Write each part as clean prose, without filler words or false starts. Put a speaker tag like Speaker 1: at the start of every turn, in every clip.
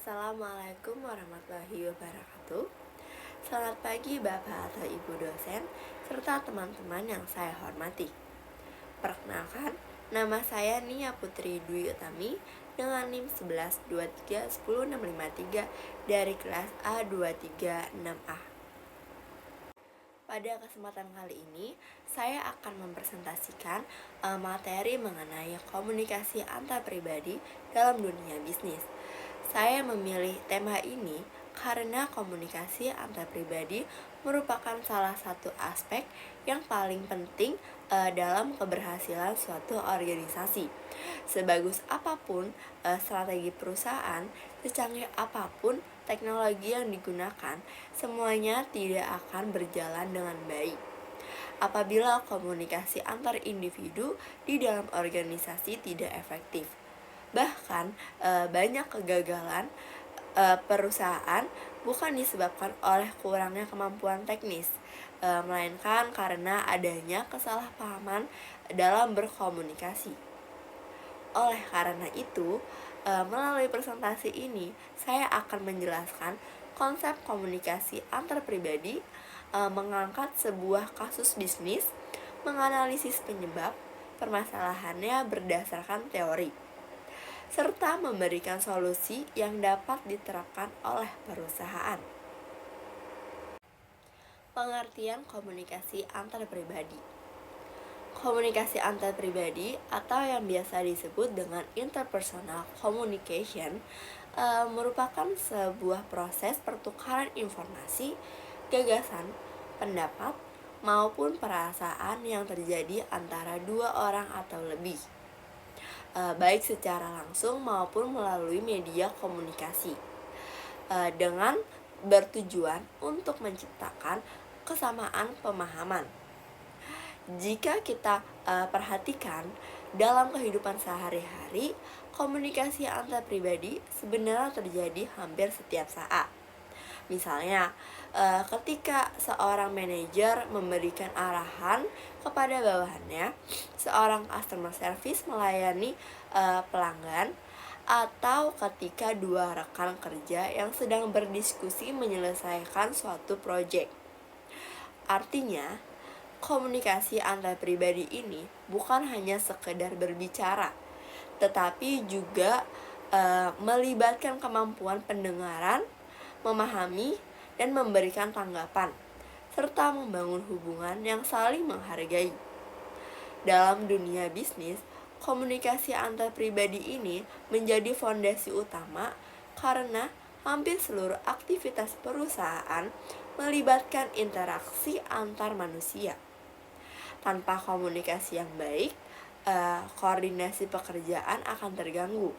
Speaker 1: Assalamualaikum warahmatullahi wabarakatuh. Selamat pagi Bapak atau Ibu dosen, serta teman-teman yang saya hormati. Perkenalkan, nama saya Nia Putri Dwi Utami dengan NIM 11231063 dari kelas A236A. Pada kesempatan kali ini, saya akan mempresentasikan materi mengenai komunikasi antar pribadi dalam dunia bisnis. Saya memilih tema ini karena komunikasi antar pribadi merupakan salah satu aspek yang paling penting dalam keberhasilan suatu organisasi. Sebagus apapun strategi perusahaan, secanggih apapun teknologi yang digunakan, semuanya tidak akan berjalan dengan baik apabila komunikasi antar individu di dalam organisasi tidak efektif. Bahkan banyak kegagalan perusahaan bukan disebabkan oleh kurangnya kemampuan teknis, melainkan karena adanya kesalahpahaman dalam berkomunikasi. Oleh karena itu, melalui presentasi ini saya akan menjelaskan konsep komunikasi antar pribadi, mengangkat sebuah kasus bisnis, menganalisis penyebab permasalahannya berdasarkan teori, serta memberikan solusi yang dapat diterapkan oleh perusahaan. Pengertian komunikasi antar pribadi. Komunikasi antar pribadi atau yang biasa disebut dengan interpersonal communication merupakan sebuah proses pertukaran informasi, gagasan, pendapat, maupun perasaan yang terjadi antara dua orang atau lebih, baik secara langsung maupun melalui media komunikasi, dengan bertujuan untuk menciptakan kesamaan pemahaman. Jika kita perhatikan dalam kehidupan sehari-hari, komunikasi antar pribadi sebenarnya terjadi hampir setiap saat. Misalnya, ketika seorang manajer memberikan arahan kepada bawahannya, seorang customer service melayani pelanggan, atau ketika dua rekan kerja yang sedang berdiskusi menyelesaikan suatu proyek. Artinya, komunikasi antar pribadi ini bukan hanya sekedar berbicara, tetapi juga melibatkan kemampuan pendengaran, memahami, dan memberikan tanggapan, serta membangun hubungan yang saling menghargai. Dalam dunia bisnis, komunikasi antar pribadi ini menjadi fondasi utama karena hampir seluruh aktivitas perusahaan melibatkan interaksi antar manusia. Tanpa komunikasi yang baik, koordinasi pekerjaan akan terganggu,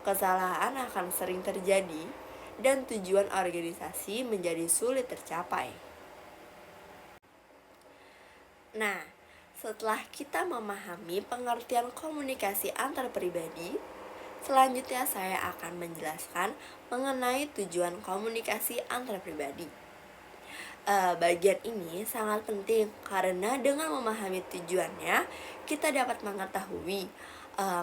Speaker 1: kesalahan akan sering terjadi, dan tujuan organisasi menjadi sulit tercapai. Nah, setelah kita memahami pengertian komunikasi antar pribadi, selanjutnya saya akan menjelaskan mengenai tujuan komunikasi antar pribadi. Bagian ini sangat penting karena dengan memahami tujuannya, kita dapat mengetahui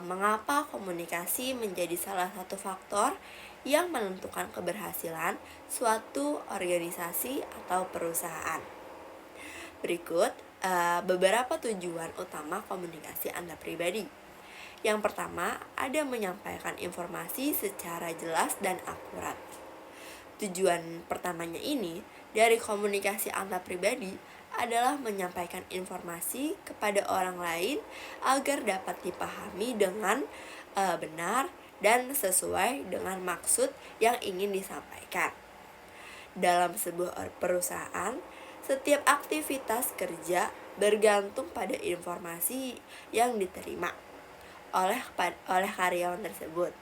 Speaker 1: mengapa komunikasi menjadi salah satu faktor yang menentukan keberhasilan suatu organisasi atau perusahaan. Berikut beberapa tujuan utama komunikasi antar pribadi. Yang pertama, ada menyampaikan informasi secara jelas dan akurat. Tujuan pertamanya ini dari komunikasi antar pribadi adalah menyampaikan informasi kepada orang lain agar dapat dipahami dengan benar dan sesuai dengan maksud yang ingin disampaikan. Dalam sebuah perusahaan, setiap aktivitas kerja bergantung pada informasi yang diterima oleh karyawan tersebut.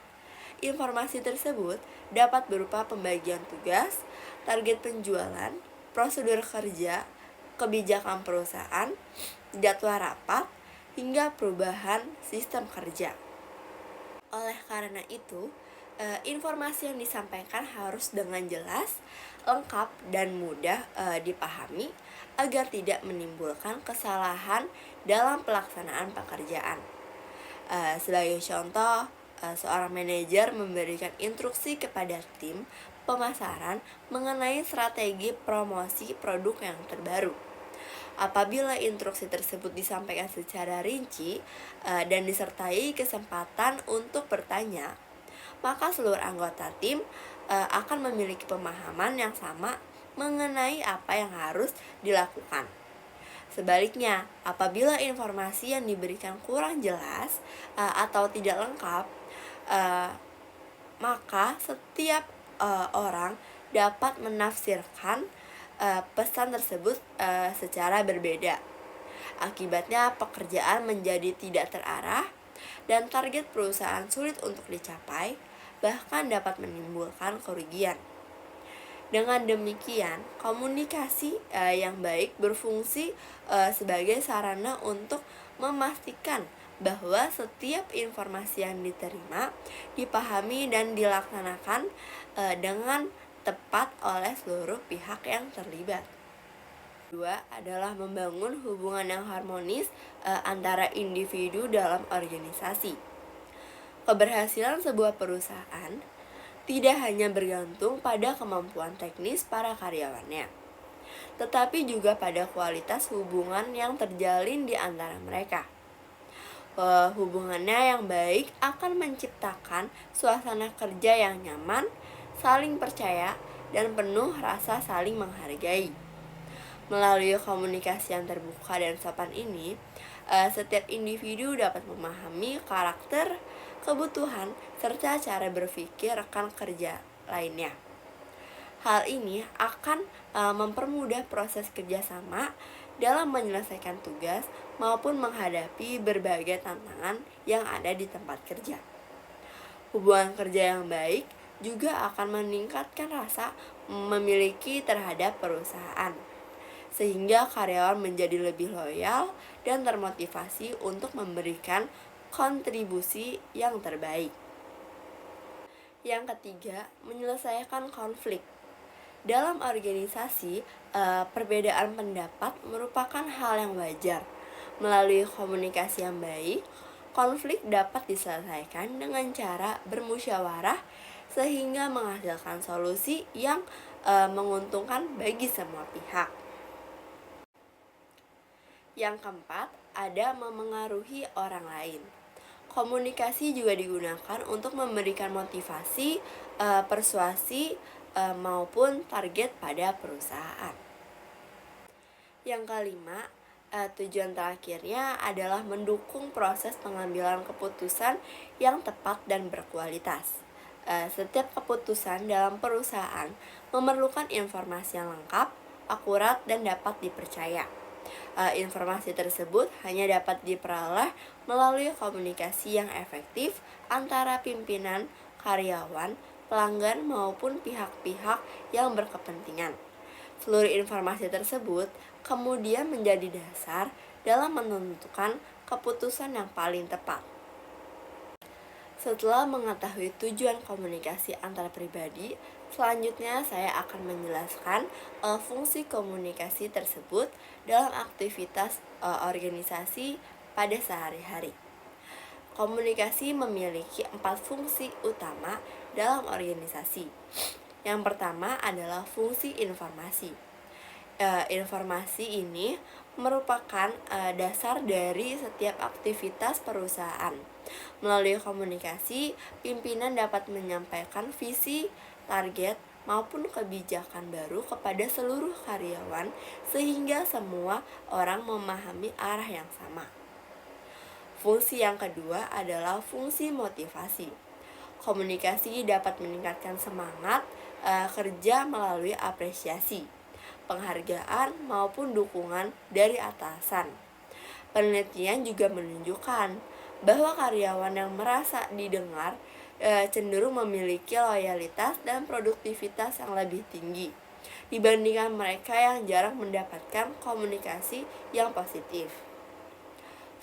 Speaker 1: Informasi tersebut dapat berupa pembagian tugas, target penjualan, prosedur kerja, kebijakan perusahaan, jadwal rapat, hingga perubahan sistem kerja. Oleh karena itu, informasi yang disampaikan harus dengan jelas, lengkap, dan mudah dipahami agar tidak menimbulkan kesalahan dalam pelaksanaan pekerjaan. Sebagai contoh, seorang manajer memberikan instruksi kepada tim pemasaran mengenai strategi promosi produk yang terbaru. Apabila instruksi tersebut disampaikan secara rinci dan disertai kesempatan untuk bertanya, maka seluruh anggota tim akan memiliki pemahaman yang sama mengenai apa yang harus dilakukan. Sebaliknya, apabila informasi yang diberikan kurang jelas atau tidak lengkap, maka setiap orang dapat menafsirkan pesan tersebut secara berbeda. Akibatnya pekerjaan menjadi tidak terarah dan target perusahaan sulit untuk dicapai, bahkan dapat menimbulkan kerugian. Dengan demikian, komunikasi yang baik berfungsi sebagai sarana untuk memastikan bahwa setiap informasi yang diterima, dipahami dan dilaksanakan dengan tepat oleh seluruh pihak yang terlibat. Kedua adalah membangun hubungan yang harmonis antara individu dalam organisasi. Keberhasilan sebuah perusahaan tidak hanya bergantung pada kemampuan teknis para karyawannya, tetapi juga pada kualitas hubungan yang terjalin di antara mereka. Hubungannya yang baik akan menciptakan suasana kerja yang nyaman, saling percaya, dan penuh rasa saling menghargai. Melalui komunikasi yang terbuka dan sopan ini, setiap individu dapat memahami karakter, kebutuhan, serta cara berpikir rekan kerja lainnya. Hal ini akan mempermudah proses kerjasama dalam menyelesaikan tugas maupun menghadapi berbagai tantangan yang ada di tempat kerja. Hubungan kerja yang baik juga akan meningkatkan rasa memiliki terhadap perusahaan, sehingga karyawan menjadi lebih loyal dan termotivasi untuk memberikan kontribusi yang terbaik. Yang ketiga, menyelesaikan konflik. Dalam organisasi, perbedaan pendapat merupakan hal yang wajar. Melalui komunikasi yang baik, konflik dapat diselesaikan dengan cara bermusyawarah sehingga menghasilkan solusi yang menguntungkan bagi semua pihak. Yang keempat, ada memengaruhi orang lain. Komunikasi juga digunakan untuk memberikan motivasi, persuasi, maupun target pada perusahaan. Yang kelima, tujuan terakhirnya adalah mendukung proses pengambilan keputusan yang tepat dan berkualitas. Setiap keputusan dalam perusahaan memerlukan informasi yang lengkap, akurat, dan dapat dipercaya. Informasi tersebut hanya dapat diperoleh melalui komunikasi yang efektif antara pimpinan, karyawan, pelanggan, maupun pihak-pihak yang berkepentingan. Seluruh informasi tersebut kemudian menjadi dasar dalam menentukan keputusan yang paling tepat. Setelah mengetahui tujuan komunikasi antar pribadi, selanjutnya saya akan menjelaskan fungsi komunikasi tersebut dalam aktivitas organisasi pada sehari-hari. Komunikasi memiliki 4 fungsi utama dalam organisasi. Yang pertama adalah fungsi informasi. Informasi ini merupakan dasar dari setiap aktivitas perusahaan. Melalui komunikasi, pimpinan dapat menyampaikan visi, target, maupun kebijakan baru kepada seluruh karyawan sehingga semua orang memahami arah yang sama. Fungsi yang kedua adalah fungsi motivasi. Komunikasi dapat meningkatkan semangat kerja melalui apresiasi, penghargaan, maupun dukungan dari atasan. Penelitian juga menunjukkan bahwa karyawan yang merasa didengar cenderung memiliki loyalitas dan produktivitas yang lebih tinggi dibandingkan mereka yang jarang mendapatkan komunikasi yang positif.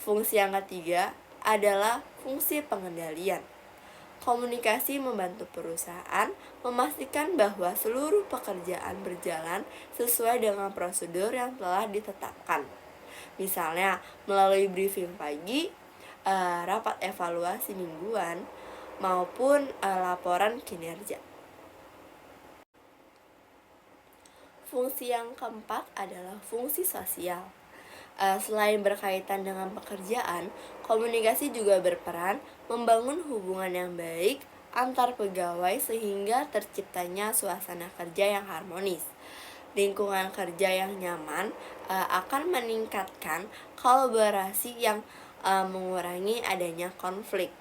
Speaker 1: Fungsi yang ketiga adalah fungsi pengendalian. Komunikasi membantu perusahaan memastikan bahwa seluruh pekerjaan berjalan sesuai dengan prosedur yang telah ditetapkan. Misalnya, melalui briefing pagi, rapat evaluasi mingguan, maupun laporan kinerja. Fungsi yang keempat adalah fungsi sosial. Selain berkaitan dengan pekerjaan, komunikasi juga berperan membangun hubungan yang baik antar pegawai sehingga terciptanya suasana kerja yang harmonis. Lingkungan kerja yang nyaman akan meningkatkan kolaborasi yang mengurangi adanya konflik.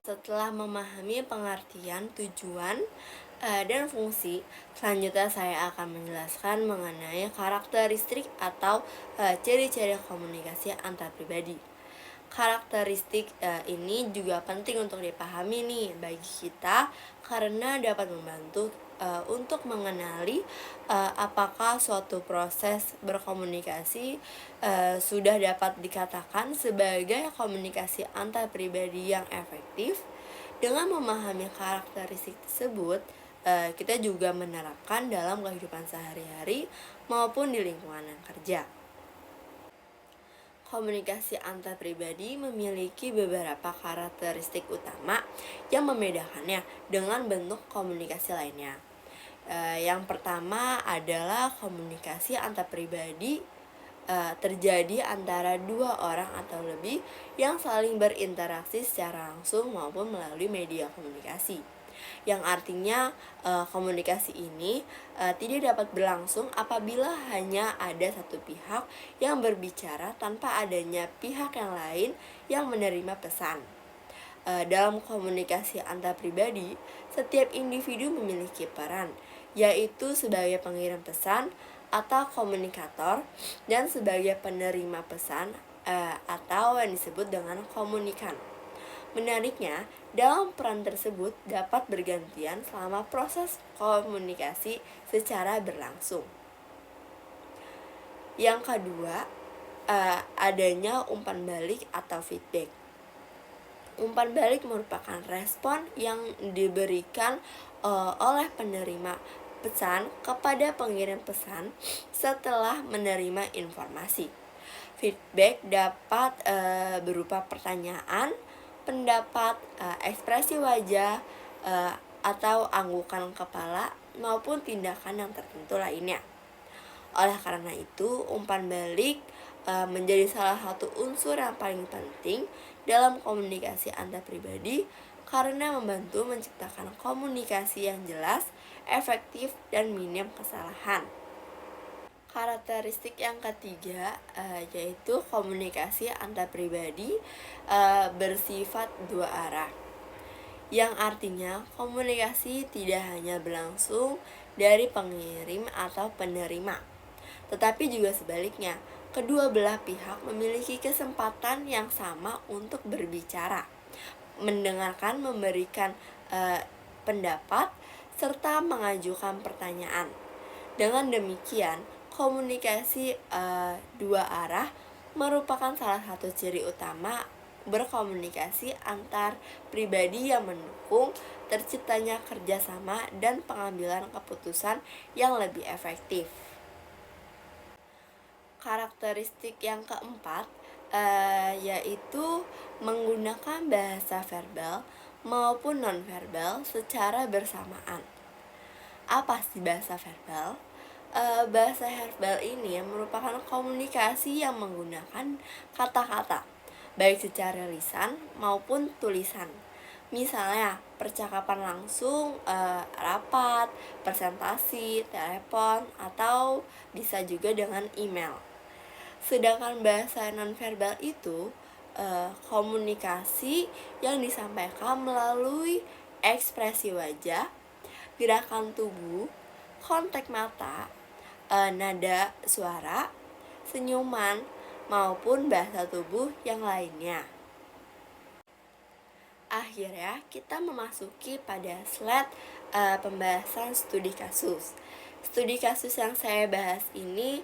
Speaker 1: Setelah memahami pengertian, tujuan, dan fungsi, selanjutnya saya akan menjelaskan mengenai karakteristik atau ciri-ciri komunikasi antar pribadi. Karakteristik ini juga penting untuk dipahami nih bagi kita karena dapat membantu untuk mengenali apakah suatu proses berkomunikasi sudah dapat dikatakan sebagai komunikasi antar pribadi yang efektif. Dengan memahami karakteristik tersebut, kita juga menerapkan dalam kehidupan sehari-hari maupun di lingkungan kerja. Komunikasi antar pribadi memiliki beberapa karakteristik utama yang membedakannya dengan bentuk komunikasi lainnya. Yang pertama adalah komunikasi antar pribadi terjadi antara dua orang atau lebih yang saling berinteraksi secara langsung maupun melalui media komunikasi. Yang artinya komunikasi ini tidak dapat berlangsung apabila hanya ada satu pihak yang berbicara tanpa adanya pihak yang lain yang menerima pesan. Dalam komunikasi antar pribadi, setiap individu memiliki peran, yaitu sebagai pengirim pesan atau komunikator dan sebagai penerima pesan atau yang disebut dengan komunikan. Menariknya, dalam peran tersebut dapat bergantian selama proses komunikasi secara berlangsung. Yang kedua, adanya umpan balik atau feedback. Umpan balik merupakan respon yang diberikan oleh penerima pesan kepada pengirim pesan setelah menerima informasi. Feedback dapat berupa pertanyaan, pendapat, ekspresi wajah, atau anggukan kepala maupun tindakan yang tertentu lainnya. Oleh karena itu, umpan balik menjadi salah satu unsur yang paling penting dalam komunikasi antar pribadi karena membantu menciptakan komunikasi yang jelas, efektif, dan minim kesalahan. Karakteristik yang ketiga yaitu komunikasi antar pribadi bersifat dua arah, yang artinya komunikasi tidak hanya berlangsung dari pengirim atau penerima, tetapi juga sebaliknya. Kedua belah pihak memiliki kesempatan yang sama untuk berbicara, mendengarkan, memberikan pendapat, serta mengajukan pertanyaan. Dengan demikian, komunikasi dua arah merupakan salah satu ciri utama berkomunikasi antar pribadi yang mendukung terciptanya kerjasama dan pengambilan keputusan yang lebih efektif. Karakteristik yang keempat yaitu menggunakan bahasa verbal maupun nonverbal secara bersamaan. Apa sih bahasa verbal? Bahasa verbal ini merupakan komunikasi yang menggunakan kata-kata, baik secara lisan maupun tulisan. Misalnya, percakapan langsung, rapat, presentasi, telepon, atau bisa juga dengan email. Sedangkan bahasa nonverbal itu komunikasi yang disampaikan melalui ekspresi wajah, gerakan tubuh, kontak mata, nada suara, senyuman, maupun bahasa tubuh yang lainnya. Akhirnya kita memasuki pada slide pembahasan studi kasus. Studi kasus yang saya bahas ini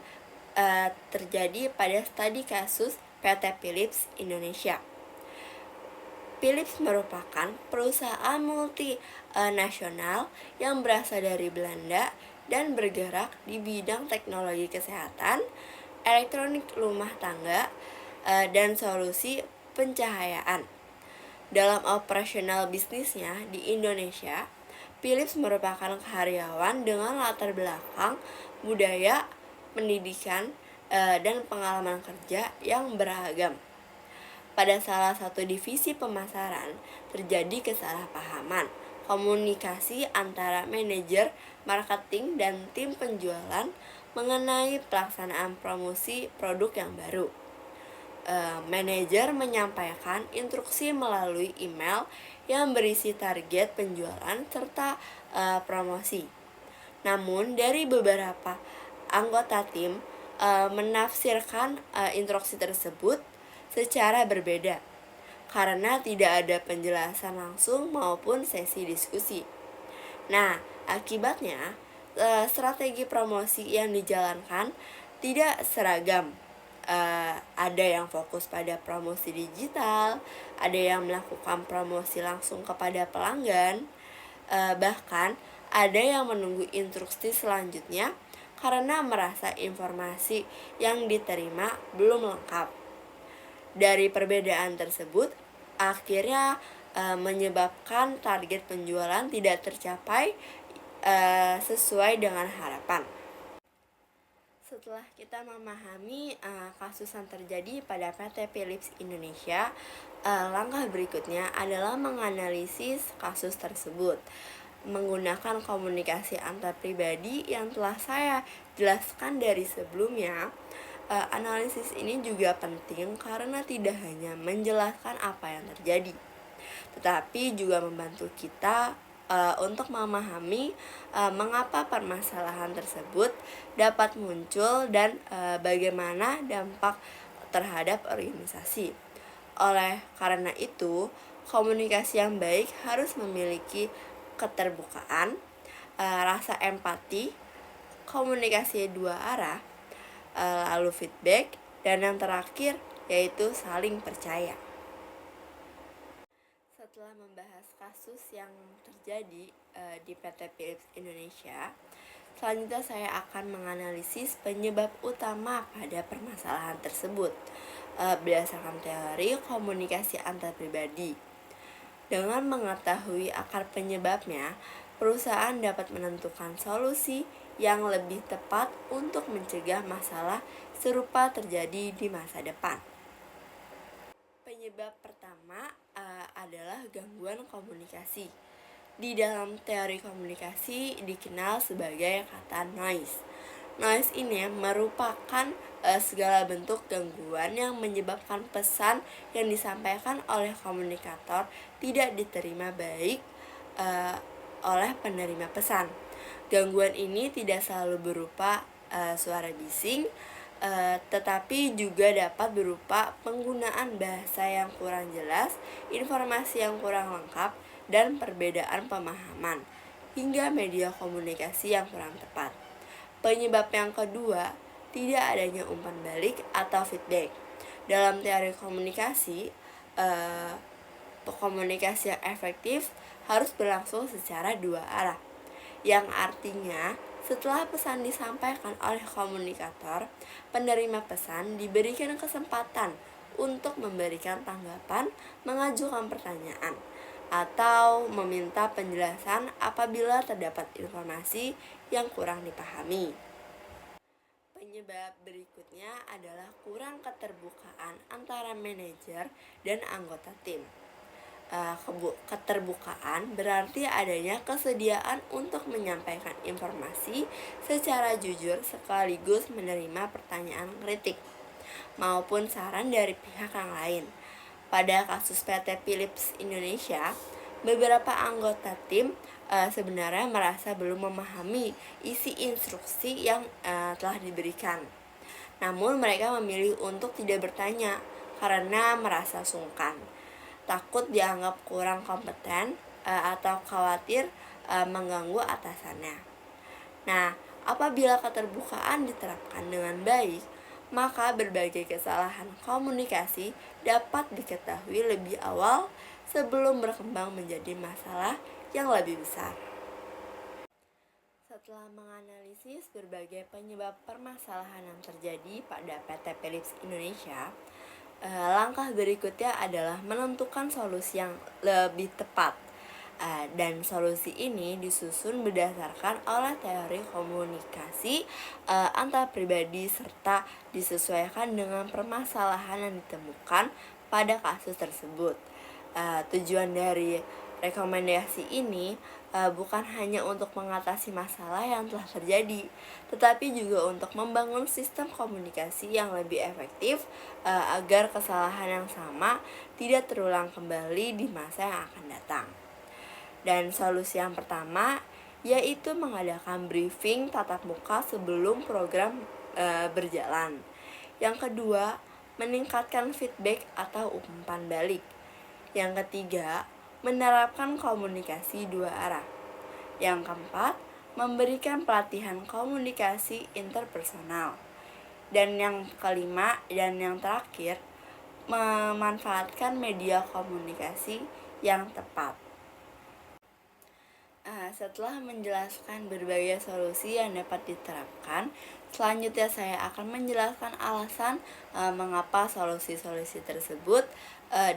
Speaker 1: terjadi pada studi kasus PT Philips Indonesia. Philips merupakan perusahaan multinasional yang berasal dari Belanda dan bergerak di bidang teknologi kesehatan, elektronik rumah tangga, dan solusi pencahayaan. Dalam operasional bisnisnya di Indonesia, Philips merupakan karyawan dengan latar belakang budaya, pendidikan, dan pengalaman kerja yang beragam. Pada salah satu divisi pemasaran, terjadi kesalahpahaman komunikasi antara manajer marketing dan tim penjualan mengenai pelaksanaan promosi produk yang baru. Manajer menyampaikan instruksi melalui email yang berisi target penjualan serta promosi. Namun dari beberapa anggota tim menafsirkan instruksi tersebut secara berbeda karena tidak ada penjelasan langsung maupun sesi diskusi. Nah, akibatnya strategi promosi yang dijalankan tidak seragam. Ada yang fokus pada promosi digital, ada yang melakukan promosi langsung kepada pelanggan, bahkan ada yang menunggu instruksi selanjutnya karena merasa informasi yang diterima belum lengkap. Dari perbedaan tersebut, akhirnya menyebabkan target penjualan tidak tercapai sesuai dengan harapan. Setelah kita memahami kasus yang terjadi pada PT Philips Indonesia, langkah berikutnya adalah menganalisis kasus tersebut menggunakan komunikasi antar pribadi yang telah saya jelaskan dari sebelumnya. Analisis ini juga penting karena tidak hanya menjelaskan apa yang terjadi, tetapi juga membantu kita untuk memahami mengapa permasalahan tersebut dapat muncul dan bagaimana dampak terhadap organisasi. Oleh karena itu, komunikasi yang baik harus memiliki keterbukaan, rasa empati, komunikasi dua arah, lalu feedback, dan yang terakhir yaitu saling percaya. Setelah membahas kasus yang terjadi di PT Philips Indonesia, selanjutnya saya akan menganalisis penyebab utama pada permasalahan tersebut berdasarkan teori komunikasi antar pribadi. Dengan mengetahui akar penyebabnya, perusahaan dapat menentukan solusi yang lebih tepat untuk mencegah masalah serupa terjadi di masa depan. Penyebab pertama adalah gangguan komunikasi. Di dalam teori komunikasi dikenal sebagai kata noise. Noise ini merupakan segala bentuk gangguan yang menyebabkan pesan yang disampaikan oleh komunikator tidak diterima baik oleh penerima pesan. Gangguan ini tidak selalu berupa suara bising, tetapi juga dapat berupa penggunaan bahasa yang kurang jelas, informasi yang kurang lengkap, dan perbedaan pemahaman, hingga media komunikasi yang kurang tepat. Penyebab yang kedua, tidak adanya umpan balik atau feedback. Dalam teori komunikasi, komunikasi yang efektif harus berlangsung secara dua arah, yang artinya setelah pesan disampaikan oleh komunikator, penerima pesan diberikan kesempatan untuk memberikan tanggapan, mengajukan pertanyaan, atau meminta penjelasan apabila terdapat informasi yang kurang dipahami. Penyebab berikutnya adalah kurang keterbukaan antara manajer dan anggota tim. Keterbukaan berarti adanya kesediaan untuk menyampaikan informasi secara jujur sekaligus menerima pertanyaan kritik maupun saran dari pihak yang lain. Pada kasus PT Philips Indonesia, beberapa anggota tim sebenarnya merasa belum memahami isi instruksi yang telah diberikan. Namun mereka memilih untuk tidak bertanya karena merasa sungkan, takut dianggap kurang kompeten atau khawatir mengganggu atasannya. Nah, apabila keterbukaan diterapkan dengan baik, maka berbagai kesalahan komunikasi dapat diketahui lebih awal sebelum berkembang menjadi masalah yang lebih besar. Setelah menganalisis berbagai penyebab permasalahan yang terjadi pada PT Philips Indonesia, Langkah berikutnya adalah menentukan solusi yang lebih tepat. Dan solusi ini disusun berdasarkan oleh teori komunikasi antar pribadi serta disesuaikan dengan permasalahan yang ditemukan pada kasus tersebut. Tujuan dari rekomendasi ini bukan hanya untuk mengatasi masalah yang telah terjadi, tetapi juga untuk membangun sistem komunikasi yang lebih efektif agar kesalahan yang sama tidak terulang kembali di masa yang akan datang. Dan solusi yang pertama yaitu mengadakan briefing tatap muka sebelum program berjalan. Yang kedua, meningkatkan feedback atau umpan balik. Yang ketiga, menerapkan komunikasi dua arah. Yang keempat, memberikan pelatihan komunikasi interpersonal. Dan yang kelima dan yang terakhir, memanfaatkan media komunikasi yang tepat. Setelah menjelaskan berbagai solusi yang dapat diterapkan, selanjutnya saya akan menjelaskan alasan mengapa solusi-solusi tersebut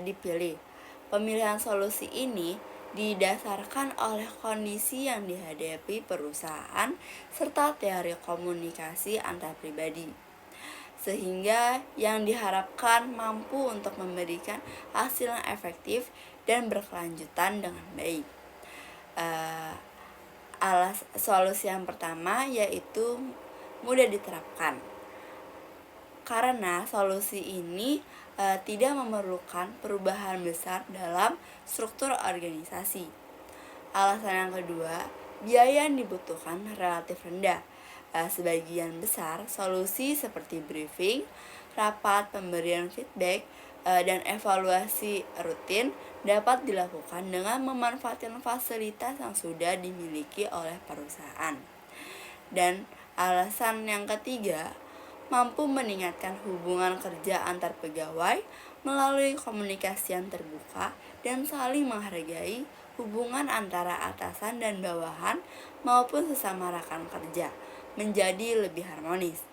Speaker 1: dipilih. Pemilihan solusi ini didasarkan oleh kondisi yang dihadapi perusahaan serta teori komunikasi antar pribadi, sehingga yang diharapkan mampu untuk memberikan hasil yang efektif dan berkelanjutan dengan baik. Solusi yang pertama yaitu mudah diterapkan, karena solusi ini tidak memerlukan perubahan besar dalam struktur organisasi. Alasan yang kedua, biaya yang dibutuhkan relatif rendah. Sebagian besar solusi seperti briefing, rapat pemberian feedback, dan evaluasi rutin dapat dilakukan dengan memanfaatkan fasilitas yang sudah dimiliki oleh perusahaan. Dan alasan yang ketiga, mampu meningkatkan hubungan kerja antar pegawai melalui komunikasi yang terbuka dan saling menghargai hubungan antara atasan dan bawahan maupun sesama rekan kerja menjadi lebih harmonis.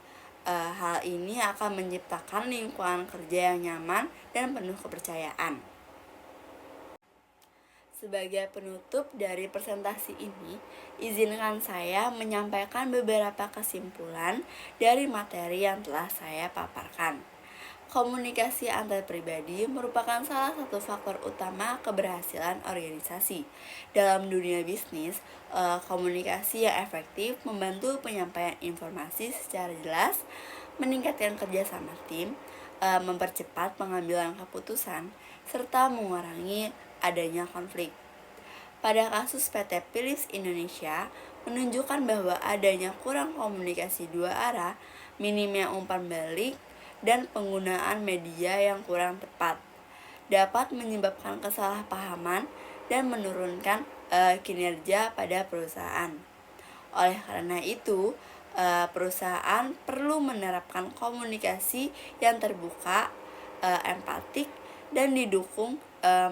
Speaker 1: Hal ini akan menciptakan lingkungan kerja yang nyaman dan penuh kepercayaan. Sebagai penutup dari presentasi ini, izinkan saya menyampaikan beberapa kesimpulan dari materi yang telah saya paparkan. Komunikasi antar pribadi merupakan salah satu faktor utama keberhasilan organisasi. Dalam dunia bisnis, komunikasi yang efektif membantu penyampaian informasi secara jelas, meningkatkan kerjasama tim, mempercepat pengambilan keputusan, serta mengurangi adanya konflik. Pada kasus PT Philips Indonesia menunjukkan bahwa adanya kurang komunikasi dua arah, minimnya umpan balik, dan penggunaan media yang kurang tepat dapat menyebabkan kesalahpahaman dan menurunkan kinerja pada perusahaan. Oleh karena itu, perusahaan perlu menerapkan komunikasi yang terbuka, empatik, dan didukung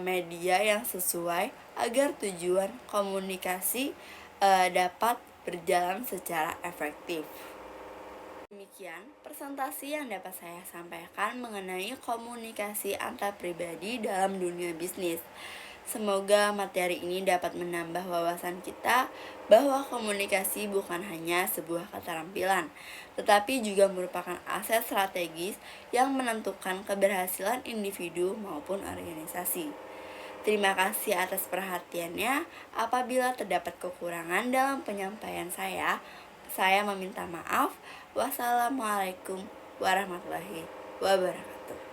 Speaker 1: media yang sesuai agar tujuan komunikasi dapat berjalan secara efektif. Demikian presentasi yang dapat saya sampaikan mengenai komunikasi antar pribadi dalam dunia bisnis. Semoga materi ini dapat menambah wawasan kita bahwa komunikasi bukan hanya sebuah keterampilan, tetapi juga merupakan aset strategis yang menentukan keberhasilan individu maupun organisasi. Terima kasih atas perhatiannya. Apabila terdapat kekurangan dalam penyampaian saya meminta maaf. Wassalamualaikum warahmatullahi wabarakatuh.